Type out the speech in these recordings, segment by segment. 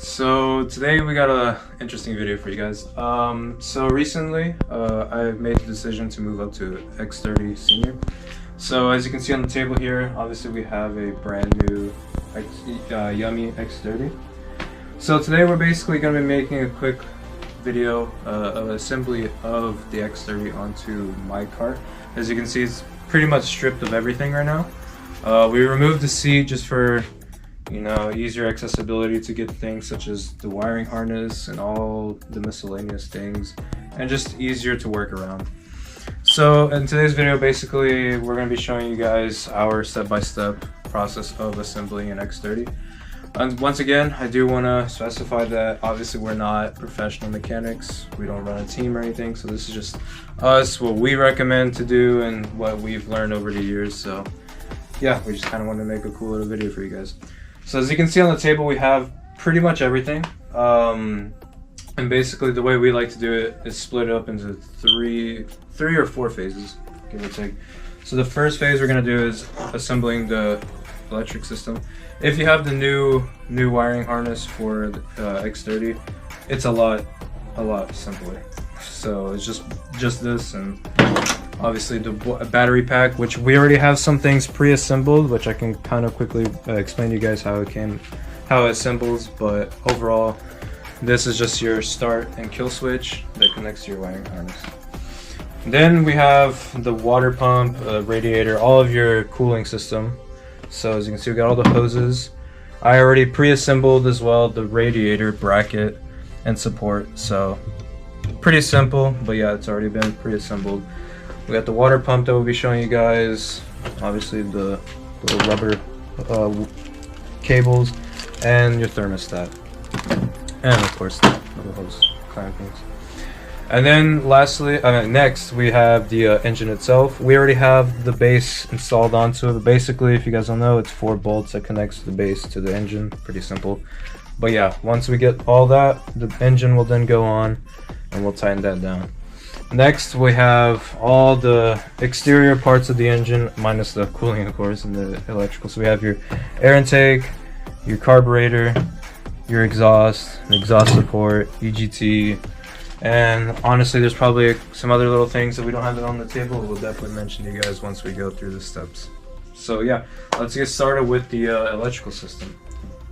So today we got a interesting video for you guys. So recently I made the decision to move up to X30 Senior. So as you can see on the table here, obviously we have a brand new IAME X30. So today we're basically going to be making a quick video of assembly of the X30 onto my Kart. As you can see, it's pretty much stripped of everything right now. We removed the seat just for easier accessibility to get things such as the wiring harness and all the miscellaneous things, and just easier to work around. So in today's video, basically we're going to be showing you guys our step-by-step process of assembling an X30. And once again, I do want to specify that obviously we're not professional mechanics, we don't run a team or anything, so this is just us, what we recommend to do and what we've learned over the years. So yeah, we just kind of wanted to make a cool little video for you guys. So as you can see on the table, we have pretty much everything. And basically the way we like to do it is split it up into three or four phases, give or take. So the first phase we're going to do is assembling the electric system. If you have the new wiring harness for the X30, it's a lot simpler. So it's just this, and obviously the battery pack, which we already have some things pre-assembled, which I can kind of quickly explain to you guys how it assembles. But overall, this is just your start and kill switch that connects to your wiring harness. Then we have the water pump, radiator, all of your cooling system. So as you can see, we got all the hoses. I already pre-assembled as well the radiator bracket and support. So pretty simple, but yeah, it's already been pre-assembled. We got the water pump that we'll be showing you guys, obviously the little rubber cables, and your thermostat, and of course the little hose clampings. And then lastly, next we have the engine itself. We already have the base installed onto it, but basically, if you guys don't know, it's 4 bolts that connects the base to the engine. Pretty simple. But yeah, once we get all that, the engine will then go on and we'll tighten that down. Next, we have all the exterior parts of the engine, minus the cooling, of course, and the electrical. So we have your air intake, your carburetor, your exhaust, the exhaust support, EGT, and honestly, there's probably some other little things that we don't have it on the table. We'll definitely mention to you guys once we go through the steps. So yeah, let's get started with the electrical system.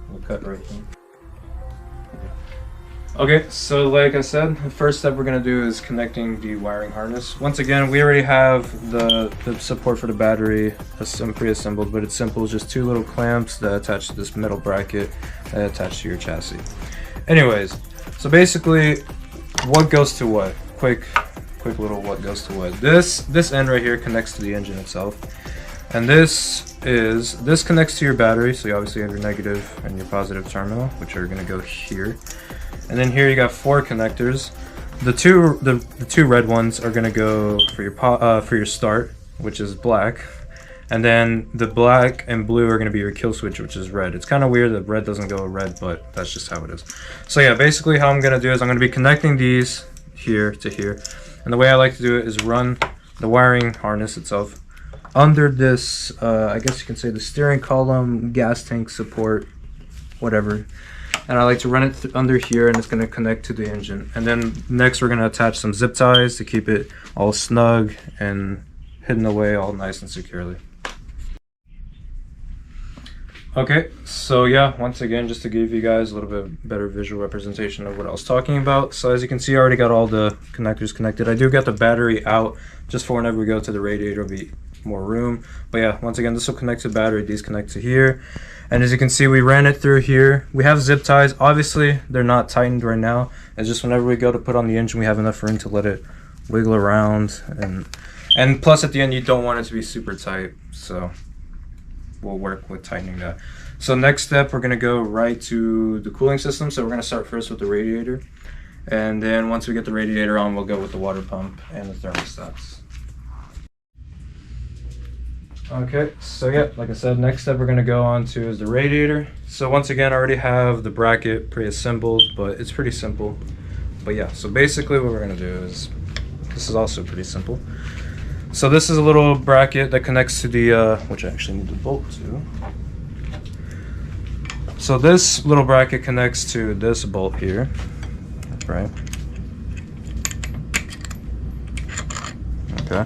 We'll cut right in. Okay, so like I said, the first step we're going to do is connecting the wiring harness. Once again, we already have the support for the battery pre-assembled, but it's simple. It's just 2 little clamps that attach to this metal bracket that attach to your chassis. Anyways, so basically, what goes to what? Quick little what goes to what. This end right here connects to the engine itself. And this connects to your battery, so you obviously have your negative and your positive terminal, which are going to go here. And then here you got 4 connectors. The two red ones are gonna go for your start, which is black, and then the black and blue are gonna be your kill switch, which is red. It's kind of weird that red doesn't go with red, but that's just how it is. So yeah, basically how I'm gonna do is I'm gonna be connecting these here to here, and the way I like to do it is run the wiring harness itself under this, I guess you can say the steering column, gas tank support, whatever. And I like to run it under here, and it's going to connect to the engine. And then next we're going to attach some zip ties to keep it all snug and hidden away all nice and securely. Okay, so yeah, once again, just to give you guys a little bit better visual representation of what I was talking about. So as you can see, I already got all the connectors connected. I do got the battery out just for whenever we go to the radiator, there'll be more room. But yeah, once again, this will connect to the battery, these connect to here. And as you can see, we ran it through here. We have zip ties. Obviously, they're not tightened right now. It's just whenever we go to put on the engine, we have enough room to let it wiggle around. And plus, at the end, you don't want it to be super tight. So we'll work with tightening that. So next step, we're going to go right to the cooling system. So we're going to start first with the radiator. And then once we get the radiator on, we'll go with the water pump and the thermostats. Okay, so yeah, like I said, next step we're going to go on to is the radiator. So once again, I already have the bracket pre-assembled, but it's pretty simple. But yeah, so basically what we're going to do is, this is also pretty simple. So this is a little bracket that connects to the, which I actually need to bolt to. So this little bracket connects to this bolt here, right? Okay.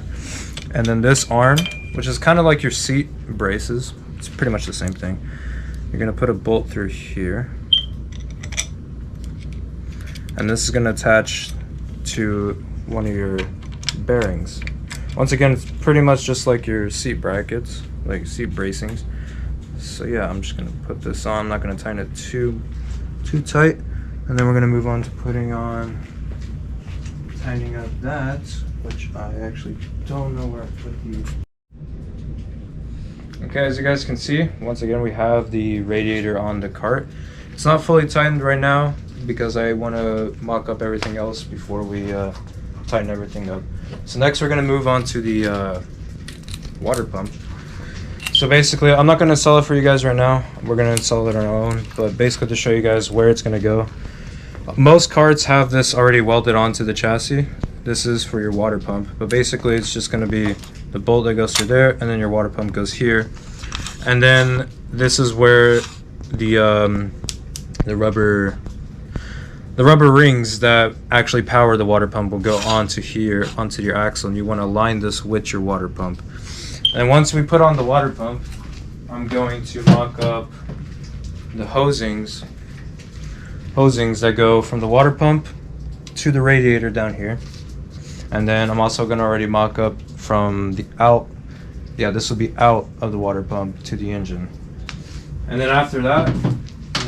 And then this arm, which is kind of like your seat braces, it's pretty much the same thing. You're gonna put a bolt through here. And this is gonna attach to one of your bearings. Once again, it's pretty much just like your seat brackets, like seat bracings. So yeah, I'm just gonna put this on. I'm not gonna tighten it too tight. And then we're gonna move on to tightening up that, which I actually don't know where I put the. Okay, as you guys can see, once again we have the radiator on the cart. It's not fully tightened right now because I want to mock up everything else before we tighten everything up. So next we're going to move on to the water pump. So basically, I'm not going to install it for you guys right now. We're going to install it on our own, but basically to show you guys where it's going to go. Most carts have this already welded onto the chassis. This is for your water pump, but basically it's just going to be the bolt that goes through there, and then your water pump goes here. And then this is where the rubber rings that actually power the water pump will go onto here, onto your axle, and you want to align this with your water pump. And once we put on the water pump, I'm going to mock up the hosings that go from the water pump to the radiator down here. And then I'm also going to already mock up from the this will be out of the water pump to the engine. And then after that,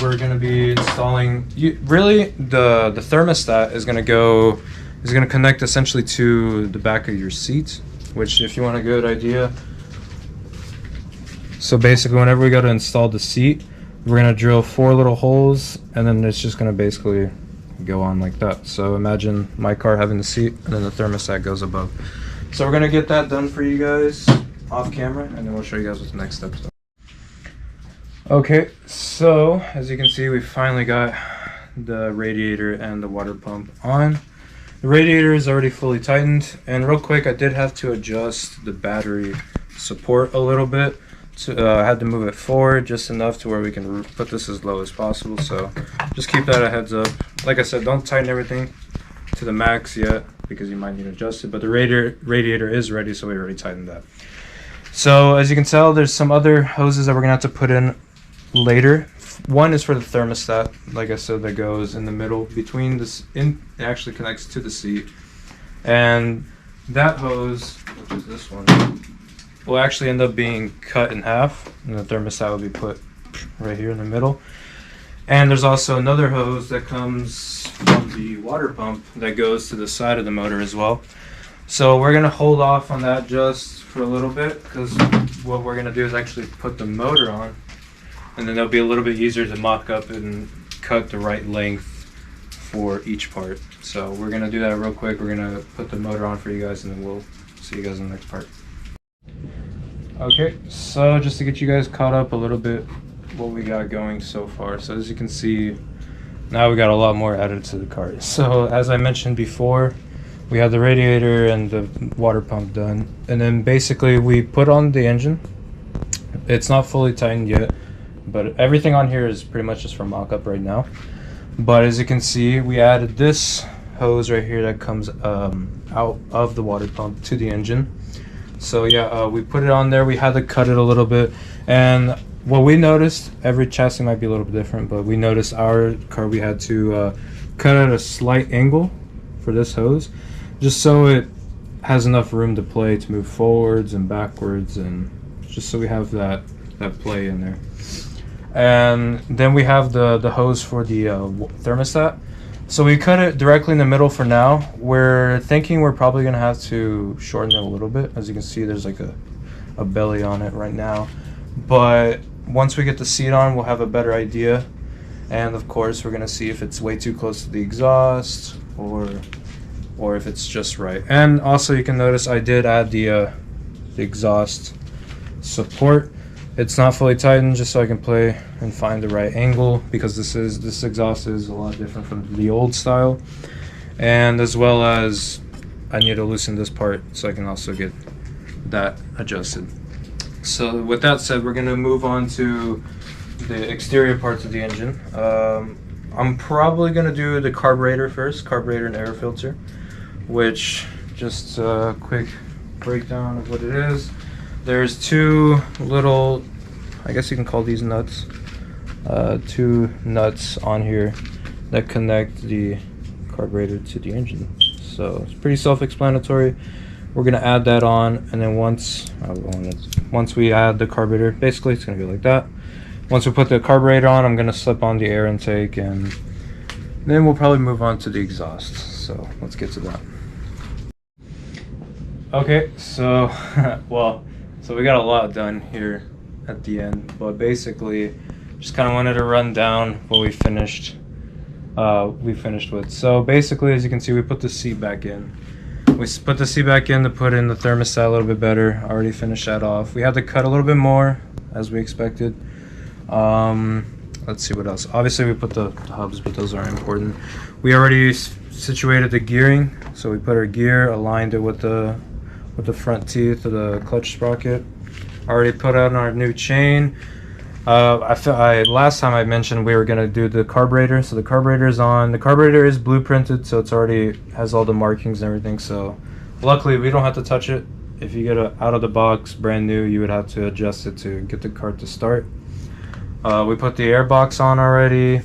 we're going to be installing, really the thermostat is going to connect essentially to the back of your seat, which if you want a good idea. So basically whenever we go to install the seat, we're going to drill 4 little holes, and then it's just going to basically go on like that. So imagine my car having the seat and then the thermostat goes above. So we're going to get that done for you guys off camera, and then we'll show you guys what the next steps are. Okay, so as you can see, we finally got the radiator and the water pump on. The radiator is already fully tightened, and real quick I did have to adjust the battery support a little bit. I had to move it forward just enough to where we can put this as low as possible, so just keep that a heads up. Like I said, don't tighten everything to the max yet because you might need to adjust it, but the radiator is ready, so we already tightened that. So as you can tell, there's some other hoses that we're gonna have to put in later. One is for the thermostat, like I said, that goes in the middle between this, it actually connects to the seat, and that hose, which is this one, will actually end up being cut in half, and the thermostat will be put right here in the middle. And there's also another hose that comes from the water pump that goes to the side of the motor as well. So we're gonna hold off on that just for a little bit, because what we're gonna do is actually put the motor on, and then it'll be a little bit easier to mock up and cut the right length for each part. So we're gonna do that real quick. We're gonna put the motor on for you guys, and then we'll see you guys in the next part. Okay, so just to get you guys caught up a little bit what we got going so far. So as you can see, now we got a lot more added to the cart. So as I mentioned before, we have the radiator and the water pump done, and then basically we put on the engine. It's not fully tightened yet, but everything on here is pretty much just for mock-up right now. But as you can see, we added this hose right here that comes out of the water pump to the engine. So yeah, we put it on there. We had to cut it a little bit, and what we noticed, every chassis might be a little bit different, but we noticed our car, we had to cut at a slight angle for this hose, just so it has enough room to play to move forwards and backwards, and just so we have that play in there. And then we have the hose for the thermostat. So we cut it directly in the middle for now. We're thinking we're probably gonna have to shorten it a little bit. As you can see, there's like a belly on it right now. But once we get the seat on, we'll have a better idea. And of course, we're gonna see if it's way too close to the exhaust or if it's just right. And also you can notice I did add the exhaust support. It's not fully tightened, just so I can play and find the right angle, because this exhaust is a lot different from the old style. And as well as I need to loosen this part so I can also get that adjusted. So with that said, we're gonna move on to the exterior parts of the engine. I'm probably gonna do the carburetor first, carburetor and air filter, which just a quick breakdown of what it is. There's two little, I guess you can call these nuts, two nuts on here that connect the carburetor to the engine. So it's pretty self-explanatory. We're gonna add that on, and then once we add the carburetor, basically it's gonna be like that. Once we put the carburetor on, I'm gonna slip on the air intake, and then we'll probably move on to the exhaust. So let's get to that. Okay, so so we got a lot done here at the end, but basically just kind of wanted to run down what we finished with. So basically, as you can see, we put the seat back in. We put the seat back in to put in the thermostat a little bit better. I already finished that off. We had to cut a little bit more as we expected. Let's see what else. Obviously we put the hubs, but those aren't important. We already situated the gearing, so we put our gear, aligned it with the front teeth of the clutch sprocket. Already put on our new chain. Last time I mentioned we were gonna do the carburetor, so the carburetor is on. The carburetor is blueprinted, so it's already has all the markings and everything. So luckily we don't have to touch it. If you get it out of the box brand new, you would have to adjust it to get the cart to start. We put the air box on already.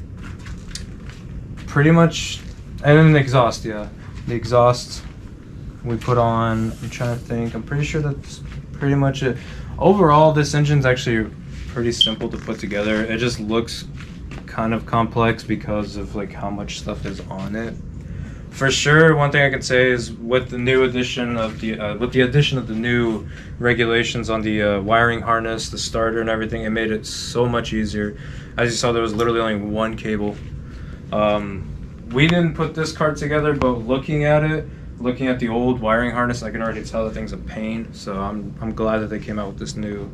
Pretty much, and then the exhaust, yeah. The exhaust we put on. I'm trying to think. I'm pretty sure that's pretty much it. Overall, this engine's actually pretty simple to put together. It just looks kind of complex because of like how much stuff is on it. For sure, one thing I can say is with the new addition of the new regulations on the wiring harness, the starter and everything, it made it so much easier. As you saw, there was literally only one cable. We didn't put this cart together, but looking at the old wiring harness, I can already tell the thing's a pain. So I'm glad that they came out with this new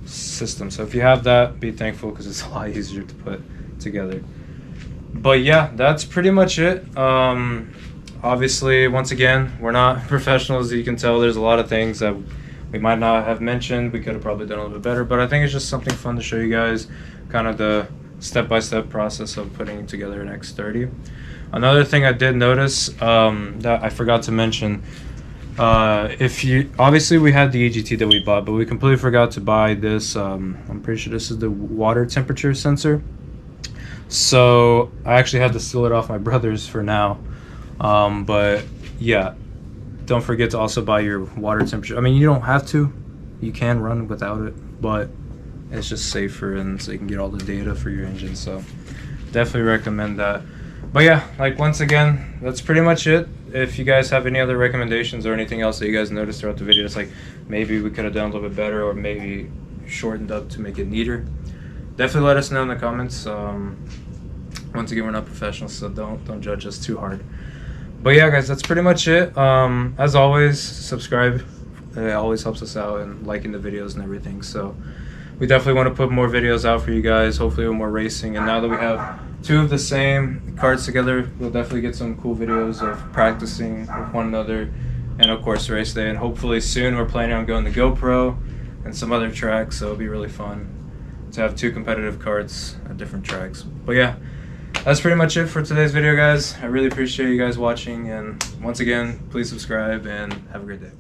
system. So if you have that, be thankful, because it's a lot easier to put together. But yeah, that's pretty much it. Obviously, once again, we're not professionals, as you can tell. There's a lot of things that we might not have mentioned. We could have probably done a little bit better, but I think it's just something fun to show you guys, kind of the step-by-step process of putting together an X30. Another thing I did notice that I forgot to mention, obviously we had the EGT that we bought, but we completely forgot to buy this. I'm pretty sure this is the water temperature sensor. So I actually had to steal it off my brother's for now. But yeah, don't forget to also buy your water temperature. I mean, you don't have to. You can run without it, but it's just safer, and so you can get all the data for your engine. So definitely recommend that. But yeah, like once again, that's pretty much it. If you guys have any other recommendations or anything else that you guys noticed throughout the video, it's like maybe we could have done a little bit better, or maybe shortened up to make it neater, definitely let us know in the comments. Once again, we're not professionals, so don't judge us too hard. But yeah, guys, that's pretty much it. As always, subscribe. It always helps us out, and liking the videos and everything. So we definitely want to put more videos out for you guys, hopefully with more racing. And now that we have two of the same carts together, we'll definitely get some cool videos of practicing with one another, and of course race day. And hopefully soon we're planning on going to GoPro and some other tracks, so it'll be really fun to have two competitive carts at different tracks. But yeah, that's pretty much it for today's video, guys. I really appreciate you guys watching, and once again, please subscribe and have a great day.